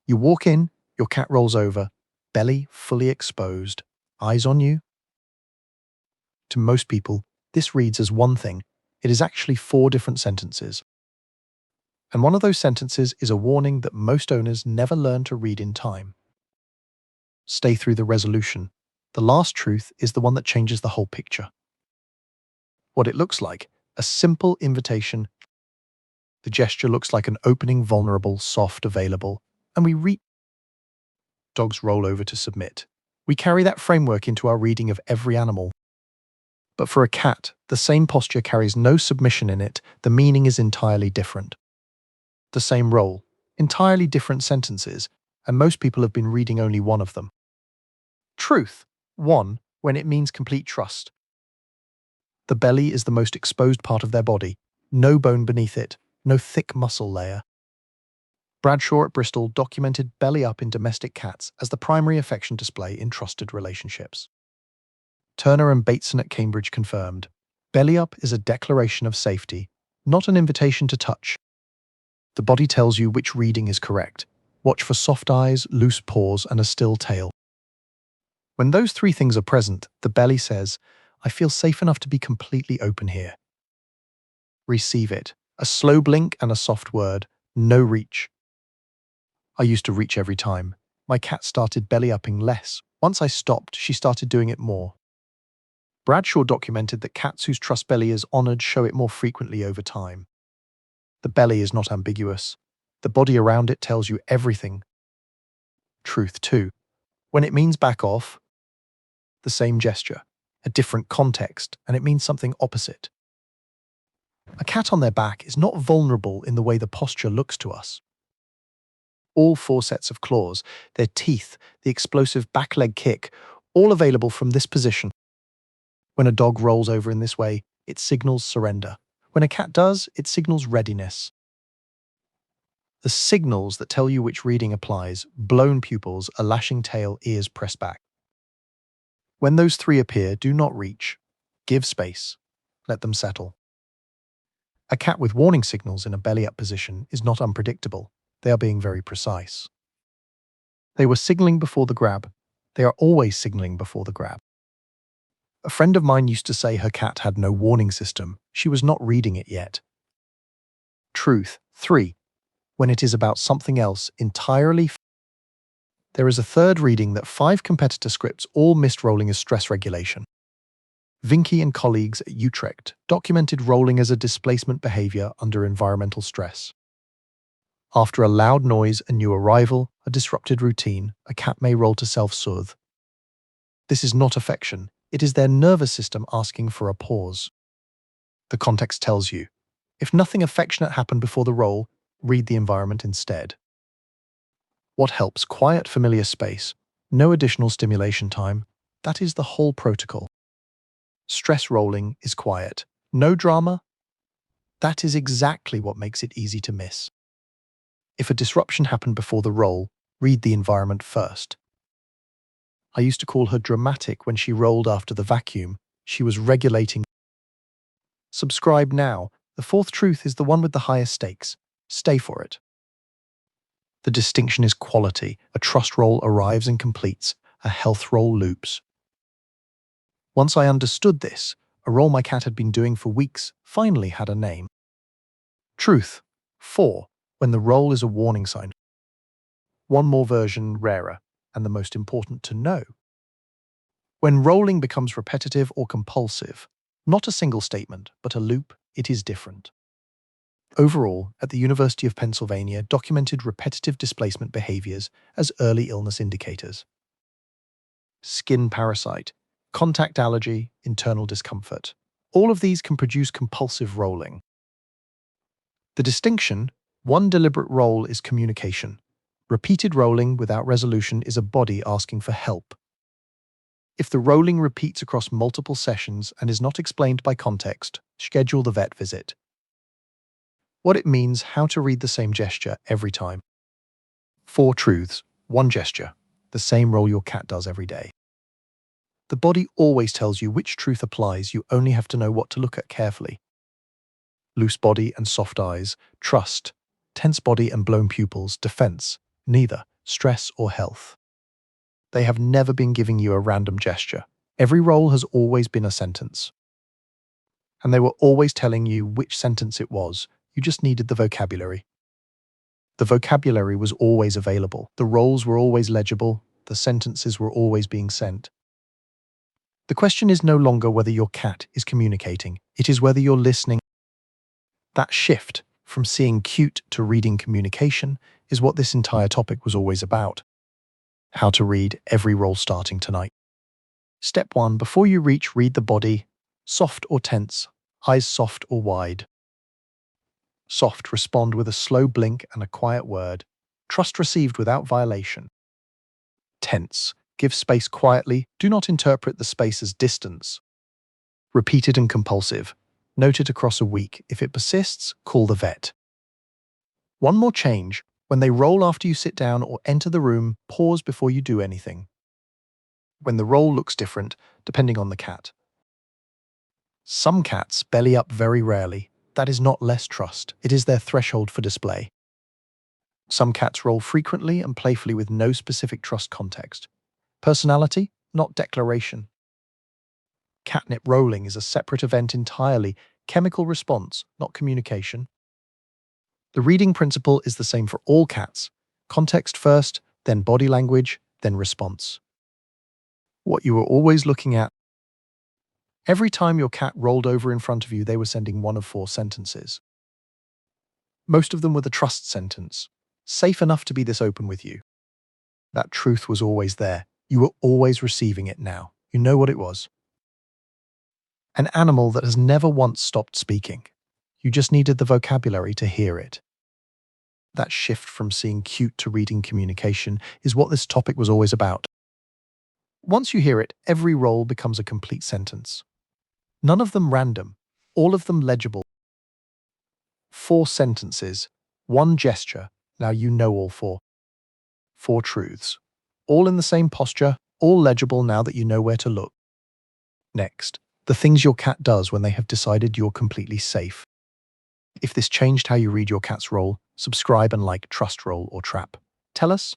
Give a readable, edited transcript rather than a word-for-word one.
You walk in, your cat rolls over, belly fully exposed, eyes on you. To most people, this reads as one thing. It is actually 4 different sentences. And one of those sentences is a warning that most owners never learn to read in time. Stay through the resolution. The last truth is the one that changes the whole picture. What it looks like, a simple invitation. The gesture looks like an opening, vulnerable, soft, available, and we read. Dogs roll over to submit. We carry that framework into our reading of every animal. But for a cat, the same posture carries no submission in it. The meaning is entirely different. The same role, entirely different sentences, and most people have been reading only one of them. Truth, 1, when it means complete trust. The belly is the most exposed part of their body, no bone beneath it, no thick muscle layer. Bradshaw at Bristol documented belly up in domestic cats as the primary affection display in trusted relationships. Turner and Bateson at Cambridge confirmed, belly up is a declaration of safety, not an invitation to touch. The body tells you which reading is correct. Watch for soft eyes, loose paws, and a still tail. When those 3 things are present, the belly says, I feel safe enough to be completely open here. Receive it. A slow blink and a soft word. No reach. I used to reach every time. My cat started belly-upping less. Once I stopped, she started doing it more. Bradshaw documented that cats whose trust belly is honored show it more frequently over time. The belly is not ambiguous. The body around it tells you everything. Truth, 2. When it means back off, the same gesture, a different context, and it means something opposite. A cat on their back is not vulnerable in the way the posture looks to us. All 4 sets of claws, their teeth, the explosive back leg kick, all available from this position. When a dog rolls over in this way, it signals surrender. When a cat does, it signals readiness. The signals that tell you which reading applies, blown pupils, a lashing tail, ears pressed back. When those 3 appear, do not reach. Give space. Let them settle. A cat with warning signals in a belly-up position is not unpredictable. They are being very precise. They were signaling before the grab. They are always signaling before the grab. A friend of mine used to say her cat had no warning system. She was not reading it yet. Truth, 3. When it is about something else entirely. There is a third reading that 5 competitor scripts all missed rolling as stress regulation. Vinke and colleagues at Utrecht documented rolling as a displacement behavior under environmental stress. After a loud noise, a new arrival, a disrupted routine, a cat may roll to self-soothe. This is not affection. It is their nervous system asking for a pause. The context tells you. If nothing affectionate happened before the roll, read the environment instead. What helps? Quiet, familiar space. No additional stimulation time. That is the whole protocol. Stress rolling is quiet. No drama. That is exactly what makes it easy to miss. If a disruption happened before the roll, read the environment first. I used to call her dramatic when she rolled after the vacuum. She was regulating. Subscribe now. The 4th truth is the one with the highest stakes. Stay for it. The distinction is quality. A trust roll arrives and completes. A health roll loops. Once I understood this, a roll my cat had been doing for weeks finally had a name. Truth, 4. When the roll is a warning sign. One more version, rarer, and the most important to know. When rolling becomes repetitive or compulsive, not a single statement, but a loop, it is different. Overall, at the University of Pennsylvania documented repetitive displacement behaviors as early illness indicators. Skin parasite, contact allergy, internal discomfort. All of these can produce compulsive rolling. The distinction, one deliberate roll is communication. Repeated rolling without resolution is a body asking for help. If the rolling repeats across multiple sessions and is not explained by context, schedule the vet visit. What it means, how to read the same gesture every time. 4 truths, 1 gesture, the same roll your cat does every day. The body always tells you which truth applies, you only have to know what to look at carefully. Loose body and soft eyes, trust. Tense body and blown pupils, defense. Neither. stress, or health. They have never been giving you a random gesture. Every role has always been a sentence. And they were always telling you which sentence it was. You just needed the vocabulary. The vocabulary was always available. The roles were always legible. The sentences were always being sent. The question is no longer whether your cat is communicating. It is whether you're listening. That shift from seeing cute to reading communication is what this entire topic was always about. How to read every role starting tonight. Step 1. Before you read the body. Soft or tense, eyes soft or wide. Soft, respond with a slow blink and a quiet word. Trust received without violation. Tense, give space quietly, do not interpret the space as distance. Repeated and compulsive, note it across a week. If it persists, call the vet. One more change, when they roll after you sit down or enter the room, pause before you do anything. When the roll looks different, depending on the cat. Some cats belly up very rarely. That is not less trust, it is their threshold for display. Some cats roll frequently and playfully with no specific trust context. Personality, not declaration. Catnip rolling is a separate event entirely, chemical response, not communication. The reading principle is the same for all cats. Context first, then body language, then response. What you were always looking at. Every time your cat rolled over in front of you, they were sending one of 4 sentences. Most of them were the trust sentence. Safe enough to be this open with you. That truth was always there. You were always receiving it now. You know what it was. An animal that has never once stopped speaking. You just needed the vocabulary to hear it. That shift from seeing cute to reading communication is what this topic was always about. Once you hear it, every role becomes a complete sentence. None of them random, all of them legible. 4 sentences, 1 gesture, now you know all 4. 4 truths, all in the same posture, all legible now that you know where to look. Next, the things your cat does when they have decided you're completely safe. If this changed how you read your cat's role, subscribe and like Trust Roll or Trap. Tell us.